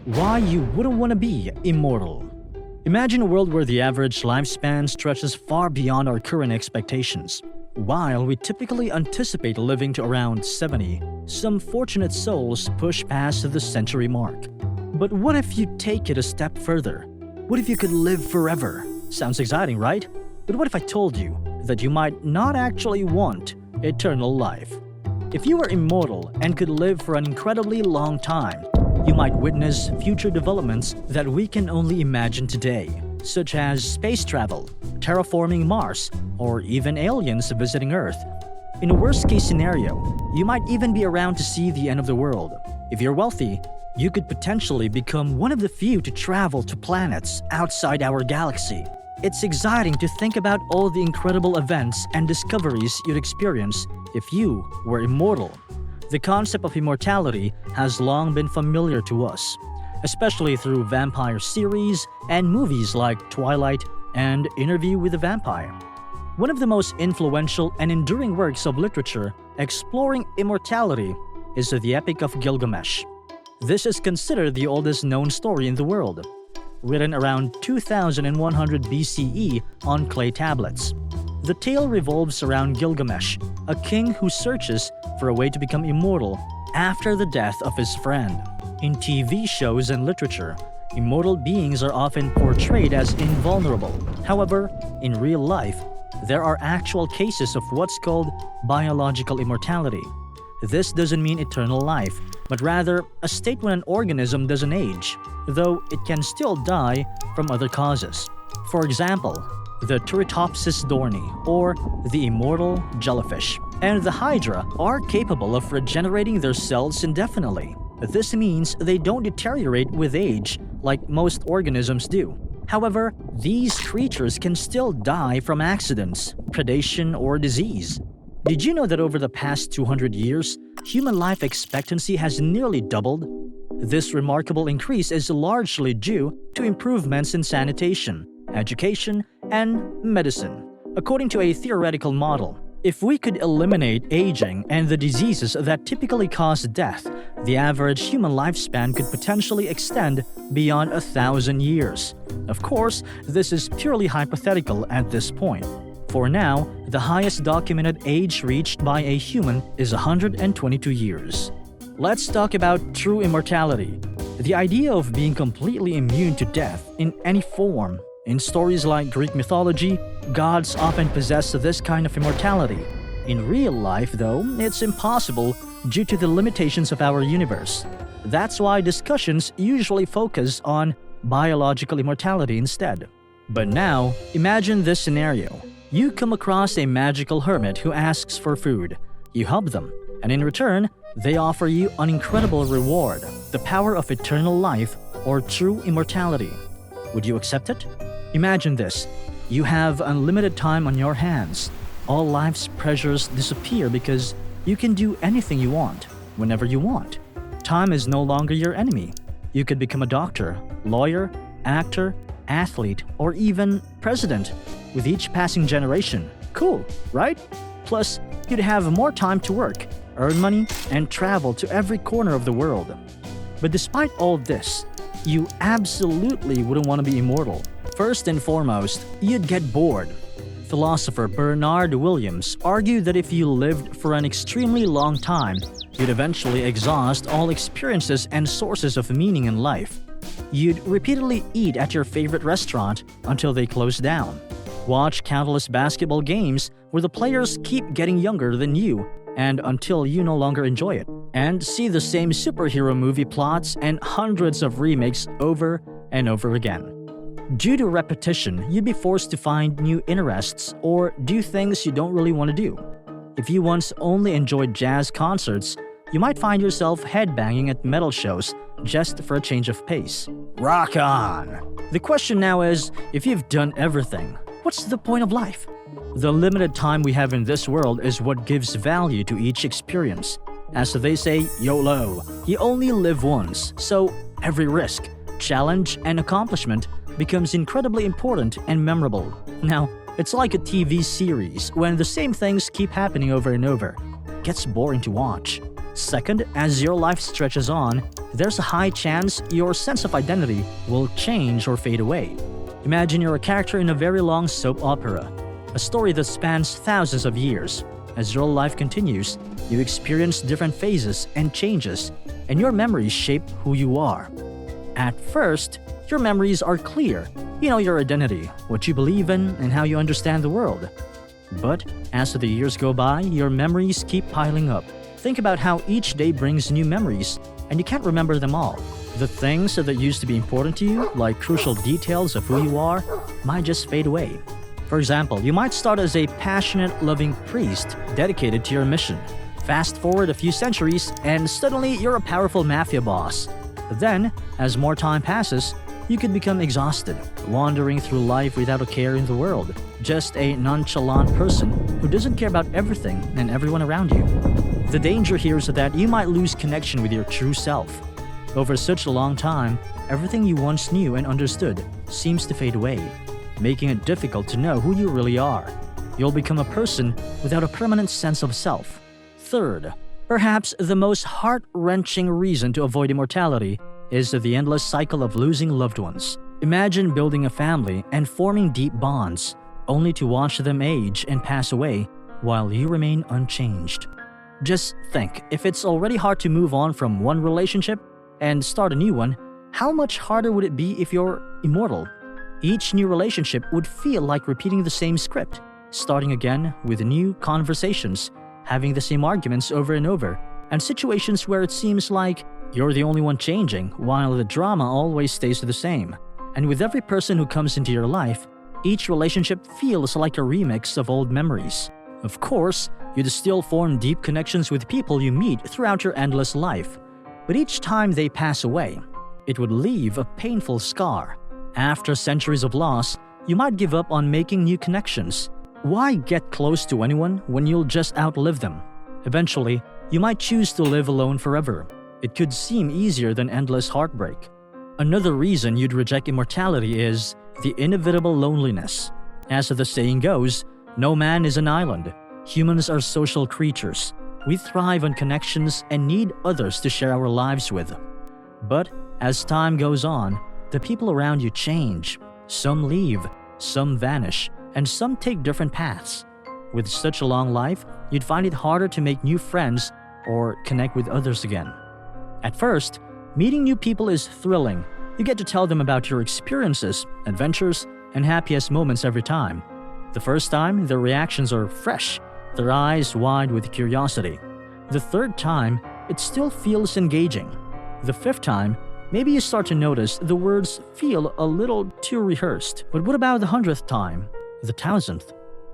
Why you wouldn't want to be immortal. Imagine a world where the average lifespan stretches far beyond our current expectations. While we typically anticipate living to around 70, some fortunate souls push past the century mark. But what if you take it a step further? What if you could live forever? Sounds exciting, right? But what if I told you that you might not actually want eternal life? If you were immortal and could live for an incredibly long time, you might witness future developments that we can only imagine today, such as space travel, terraforming Mars, or even aliens visiting Earth. In a worst-case scenario, you might even be around to see the end of the world. If you're wealthy, you could potentially become one of the few to travel to planets outside our galaxy. It's exciting to think about all the incredible events and discoveries you'd experience if you were immortal. The concept of immortality has long been familiar to us, especially through vampire series and movies like Twilight and Interview with a Vampire. One of the most influential and enduring works of literature exploring immortality is the Epic of Gilgamesh. This is considered the oldest known story in the world, written around 2100 BCE on clay tablets. The tale revolves around Gilgamesh, a king who searches for a way to become immortal after the death of his friend. In TV shows and literature, immortal beings are often portrayed as invulnerable. However, in real life, there are actual cases of what's called biological immortality. This doesn't mean eternal life, but rather a state when an organism doesn't age, though it can still die from other causes. For example, the Turritopsis dohrnii, or the immortal jellyfish, and the Hydra are capable of regenerating their cells indefinitely. This means they don't deteriorate with age like most organisms do. However, these creatures can still die from accidents, predation, or disease. Did you know that over the past 200 years, human life expectancy has nearly doubled? This remarkable increase is largely due to improvements in sanitation, education, and medicine. According to a theoretical model, if we could eliminate aging and the diseases that typically cause death, the average human lifespan could potentially extend beyond 1,000 years. Of course, this is purely hypothetical at this point. For now, the highest documented age reached by a human is 122 years. Let's talk about true immortality. The idea of being completely immune to death in any form. In stories like Greek mythology, gods often possess this kind of immortality. In real life, though, it's impossible due to the limitations of our universe. That's why discussions usually focus on biological immortality instead. But now, imagine this scenario. You come across a magical hermit who asks for food. You help them, and in return, they offer you an incredible reward, the power of eternal life or true immortality. Would you accept it? Imagine this. You have unlimited time on your hands. All life's pressures disappear because you can do anything you want, whenever you want. Time is no longer your enemy. You could become a doctor, lawyer, actor, athlete, or even president with each passing generation. Cool, right? Plus, you'd have more time to work, earn money, and travel to every corner of the world. But despite all this, you absolutely wouldn't want to be immortal. First and foremost, you'd get bored. Philosopher Bernard Williams argued that if you lived for an extremely long time, you'd eventually exhaust all experiences and sources of meaning in life. You'd repeatedly eat at your favorite restaurant until they close down, watch countless basketball games where the players keep getting younger than you and until you no longer enjoy it, and see the same superhero movie plots and hundreds of remakes over and over again. Due to repetition, you'd be forced to find new interests or do things you don't really want to do. If you once only enjoyed jazz concerts, you might find yourself headbanging at metal shows just for a change of pace. Rock on! The question now is, if you've done everything, what's the point of life? The limited time we have in this world is what gives value to each experience. As they say, YOLO, you only live once, so every risk, challenge, and accomplishment becomes incredibly important and memorable. Now, it's like a TV series when the same things keep happening over and over. It gets boring to watch. Second, as your life stretches on, there's a high chance your sense of identity will change or fade away. Imagine you're a character in a very long soap opera, a story that spans thousands of years. As your life continues, you experience different phases and changes, and your memories shape who you are. At first, your memories are clear. You know your identity, what you believe in, and how you understand the world. But as the years go by, your memories keep piling up. Think about how each day brings new memories, and you can't remember them all. The things that used to be important to you, like crucial details of who you are, might just fade away. For example, you might start as a passionate, loving priest dedicated to your mission. Fast forward a few centuries, and suddenly you're a powerful mafia boss. Then, as more time passes, you could become exhausted, wandering through life without a care in the world. Just a nonchalant person who doesn't care about everything and everyone around you. The danger here is that you might lose connection with your true self. Over such a long time, everything you once knew and understood seems to fade away, making it difficult to know who you really are. You'll become a person without a permanent sense of self. Third, perhaps the most heart-wrenching reason to avoid immortality is the endless cycle of losing loved ones. Imagine building a family and forming deep bonds, only to watch them age and pass away while you remain unchanged. Just think, if it's already hard to move on from one relationship and start a new one, how much harder would it be if you're immortal? Each new relationship would feel like repeating the same script, starting again with new conversations, having the same arguments over and over, and situations where it seems like you're the only one changing while the drama always stays the same. And with every person who comes into your life, each relationship feels like a remix of old memories. Of course, you'd still form deep connections with people you meet throughout your endless life. But each time they pass away, it would leave a painful scar. After centuries of loss, you might give up on making new connections. Why get close to anyone when you'll just outlive them? Eventually, you might choose to live alone forever. It could seem easier than endless heartbreak. Another reason you'd reject immortality is the inevitable loneliness. As the saying goes, no man is an island. Humans are social creatures. We thrive on connections and need others to share our lives with. But as time goes on, the people around you change. Some leave, some vanish, and some take different paths. With such a long life, you'd find it harder to make new friends or connect with others again. At first, meeting new people is thrilling. You get to tell them about your experiences, adventures, and happiest moments every time. The first time, their reactions are fresh, their eyes wide with curiosity. The third time, it still feels engaging. The fifth time, maybe you start to notice the words feel a little too rehearsed. But what about the 100th time? The 1000th?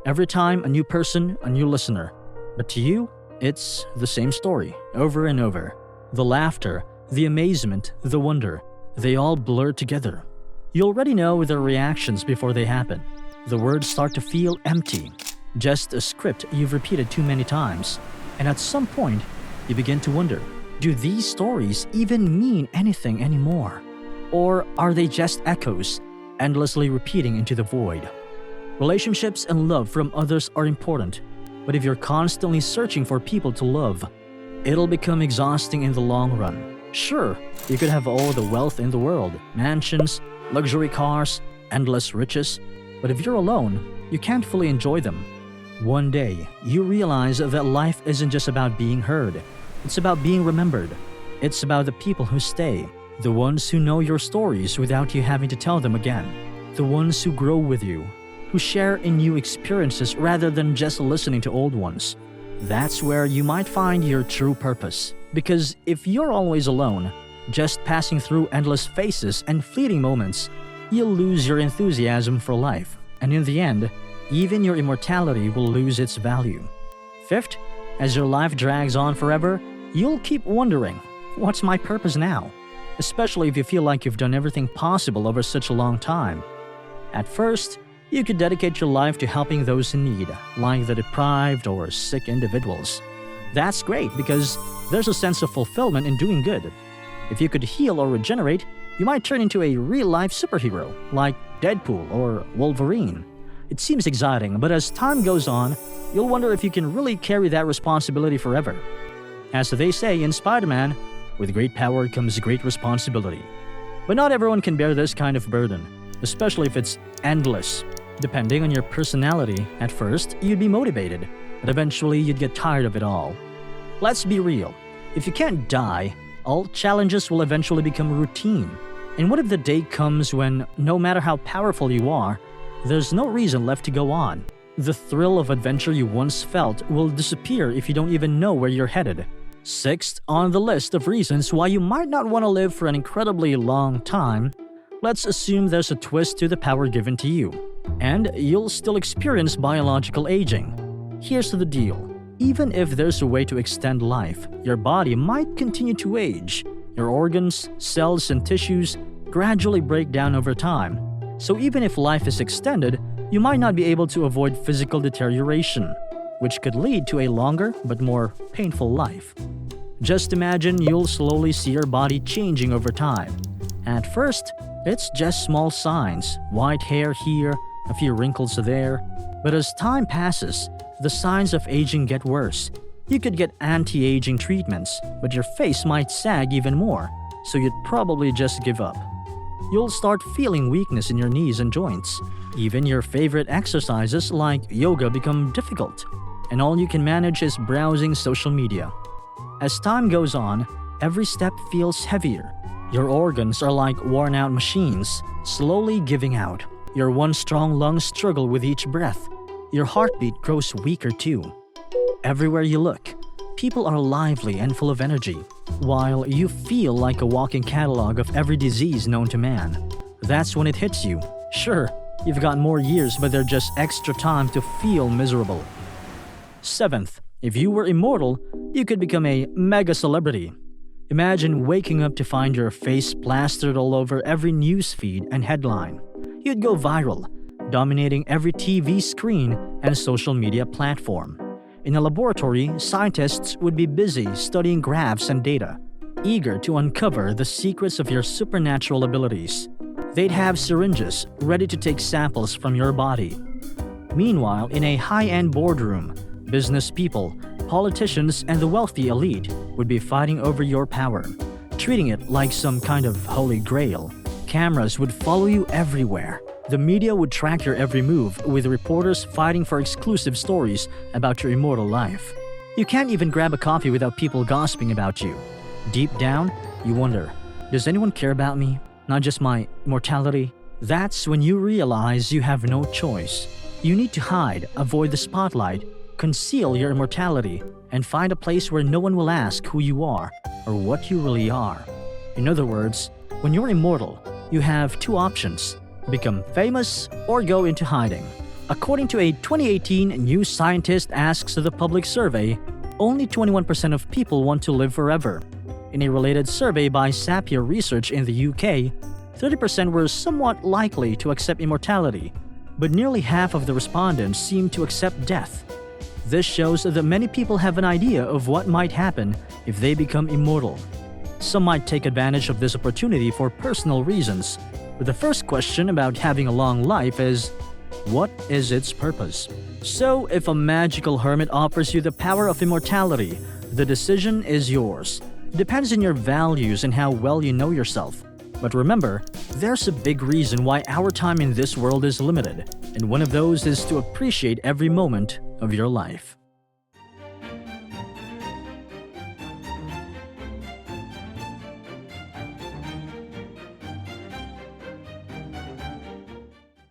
Every time, a new person, a new listener. But to you, it's the same story, over and over. The laughter, the amazement, the wonder, they all blur together. You already know their reactions before they happen. The words start to feel empty, just a script you've repeated too many times. And at some point, you begin to wonder, do these stories even mean anything anymore? Or are they just echoes, endlessly repeating into the void? Relationships and love from others are important, but if you're constantly searching for people to love, it'll become exhausting in the long run. Sure, you could have all the wealth in the world, mansions, luxury cars, endless riches, but if you're alone, you can't fully enjoy them. One day, you realize that life isn't just about being heard. It's about being remembered. It's about the people who stay, the ones who know your stories without you having to tell them again, the ones who grow with you, who share in new experiences rather than just listening to old ones. That's where you might find your true purpose. Because if you're always alone, just passing through endless phases and fleeting moments, you'll lose your enthusiasm for life. And in the end, even your immortality will lose its value. Fifth, as your life drags on forever, you'll keep wondering, what's my purpose now? Especially if you feel like you've done everything possible over such a long time. At first, you could dedicate your life to helping those in need, like the deprived or sick individuals. That's great because there's a sense of fulfillment in doing good. If you could heal or regenerate, you might turn into a real-life superhero, like Deadpool or Wolverine. It seems exciting, but as time goes on, you'll wonder if you can really carry that responsibility forever. As they say in Spider-Man, With great power comes great responsibility. But not everyone can bear this kind of burden, especially if it's endless. Depending on your personality, at first, you'd be motivated, but eventually you'd get tired of it all. Let's be real. If you can't die, all challenges will eventually become routine. And what if the day comes when, no matter how powerful you are, there's no reason left to go on? The thrill of adventure you once felt will disappear if you don't even know where you're headed. Sixth on the list of reasons why you might not want to live for an incredibly long time, let's assume there's a twist to the power given to you, and you'll still experience biological aging. Here's the deal. Even if there's a way to extend life, your body might continue to age. Your organs, cells, and tissues gradually break down over time. So even if life is extended, you might not be able to avoid physical deterioration, which could lead to a longer but more painful life. Just imagine you'll slowly see your body changing over time. At first, it's just small signs, white hair here, a few wrinkles there. But as time passes, the signs of aging get worse. You could get anti-aging treatments, but your face might sag even more, so you'd probably just give up. You'll start feeling weakness in your knees and joints. Even your favorite exercises like yoga become difficult, and all you can manage is browsing social media. As time goes on, every step feels heavier. Your organs are like worn-out machines, slowly giving out. Your once strong lungs struggle with each breath. Your heartbeat grows weaker too. Everywhere you look, people are lively and full of energy, while you feel like a walking catalog of every disease known to man. That's when it hits you. Sure, you've got more years, but they're just extra time to feel miserable. Seventh, if you were immortal, you could become a mega celebrity. Imagine waking up to find your face plastered all over every news feed and headline. You'd go viral, dominating every TV screen and social media platform. In a laboratory, scientists would be busy studying graphs and data, eager to uncover the secrets of your supernatural abilities. They'd have syringes ready to take samples from your body. Meanwhile, in a high-end boardroom, business people, politicians, and the wealthy elite would be fighting over your power, treating it like some kind of holy grail. Cameras would follow you everywhere. The media would track your every move, with reporters fighting for exclusive stories about your immortal life. You can't even grab a coffee without people gossiping about you. Deep down, you wonder, does anyone care about me? Not just my immortality? That's when you realize you have no choice. You need to hide, avoid the spotlight, conceal your immortality, and find a place where no one will ask who you are or what you really are. In other words, when you're immortal, you have two options: become famous or go into hiding. According to a 2018 New Scientist Asks the Public survey, only 21% of people want to live forever. In a related survey by Sapir Research in the UK, 30% were somewhat likely to accept immortality, but nearly half of the respondents seemed to accept death. This shows that many people have an idea of what might happen if they become immortal. Some might take advantage of this opportunity for personal reasons, but the first question about having a long life is, what is its purpose? So, if a magical hermit offers you the power of immortality, the decision is yours. It depends on your values and how well you know yourself. But remember, there's a big reason why our time in this world is limited, and one of those is to appreciate every moment of your life.